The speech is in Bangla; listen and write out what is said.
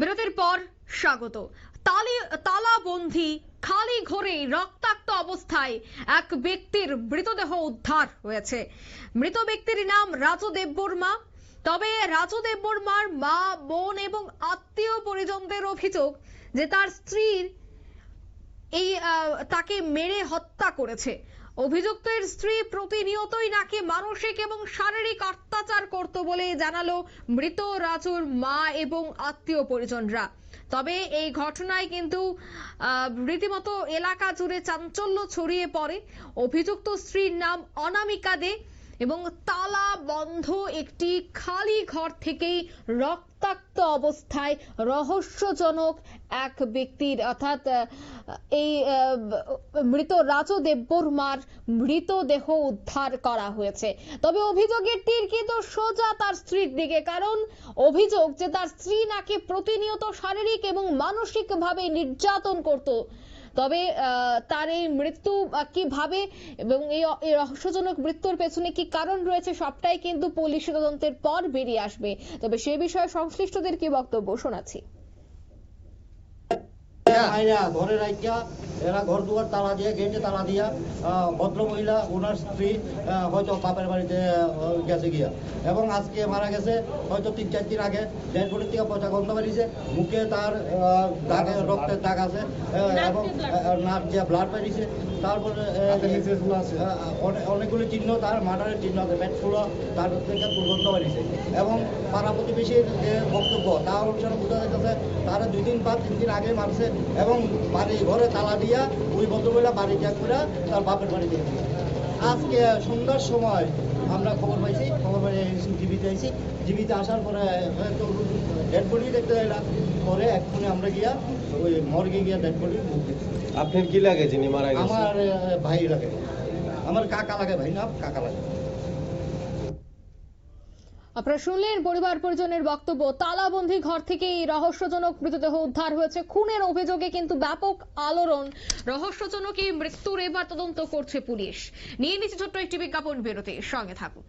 বিরতির পর স্বাগত। তালাবন্ধী খালি ঘরে রক্তাক্ত অবস্থায় এক ব্যক্তির মৃতদেহ উদ্ধার হয়েছে। মৃত ব্যক্তির নাম রাজু দেববর্মা। তবে রাজু দেববর্মার মা, বোন এবং আত্মীয় পরিজনদের অভিযোগ যে তার স্ত্রীর তাকে মেরে হত্যা করেছে। অভিযুক্তের স্ত্রী প্রতিনিয়তই নাকি মানসিক এবং শারীরিক অত্যাচার করত বলে জানালো মৃত রাজুর মা এবং আত্মীয় পরিজনরা। তবে এই ঘটনায় কিন্তু রীতিমতো এলাকা জুড়ে চাঞ্চল্য ছড়িয়ে পড়ে। অভিযুক্ত স্ত্রীর নাম অনামিকা দে এবং তালা বন্ধ একটি খালি ঘর থেকেই রক্তাক্ত অবস্থায় রহস্যজনক এক ব্যক্তির অর্থাৎ এই মৃত রাজু দেববর্মার মৃতদেহ উদ্ধার করা হয়েছে। তবে অভিযোগের তীর কিন্তু সোজা তার স্ত্রীর দিকে, কারণ অভিযোগ যে তার স্ত্রী নাকি প্রতিনিয়ত শারীরিক এবং মানসিকভাবে নির্যাতন করত। তবে তার এই মৃত্যু কিভাবে এবং এই রহস্যজনক মৃত্যুর পেছনে কি কারণ রয়েছে সবটাই কিন্তু পুলিশ তদন্তের পর বেরিয়ে আসবে। তবে সে বিষয়ে সংশ্লিষ্টদের কি বক্তব্য শোনাচ্ছি। ঘরে রাখিয়া এরা ঘর দুয়ার তালা দিয়ে, গেটে তালা দিয়া, ভদ্র মহিলা ওনার স্ত্রী হয়তো বাপের বাড়িতে গেছে গিয়া, এবং আজকে মারা গেছে হয়তো 3-4 দিন আগে। ডেড বডির থেকে পচা গন্ধ বেরিয়েছে, মুখে তার দাগে রক্তের দাগ আছে এবং নাক দিয়ে ব্লাড বেরিয়েছে। তারপরে অনেকগুলি চিহ্ন, তার মার্ডারের চিহ্ন আছে, পেট ফুলো, তার থেকে দুর্গন্ধ বেরিয়েছে। এবং পাড়া প্রতিবেশীর যে বক্তব্য তা অনুসারে বোঝা যাচ্ছে তারা 2 দিন বা 3 দিন আগে মারছে এবং বাড়ি ঘরে তালা দিয়া ওই ভদ্রমহিলা বাড়ি ত্যাগ করে তার বাপের বাড়ি দিয়ে। আজকে সন্ধ্যার সময় আমরা খবর পাইছি, খবর পাই জীবিত আইছি। জীবিত আসার পরে ডেড বডি দেখতে এলাম, পরে এক্ষুনি আমরা গিয়া ওই মর্গে গিয়া ডেড বডি মুখ। আপনার কি লাগে যিনি মারা গেছে? আমার ভাই লাগে, আমার কাকা লাগে, ভাই না কাকা লাগে। আপনারা শুনলেন পরিবার পরিজনের বক্তব্য। তালাবন্ধী ঘর থেকে এই রহস্যজনক মৃতদেহ উদ্ধার হয়েছে। খুনের অভিযোগে কিন্তু ব্যাপক আলোড়ন। রহস্যজনক এই মৃত্যুর এবার তদন্ত করছে পুলিশ। নিয়ে নিচ্ছে ছোট্ট একটি বিজ্ঞাপন বিরতি, সঙ্গে থাকুন।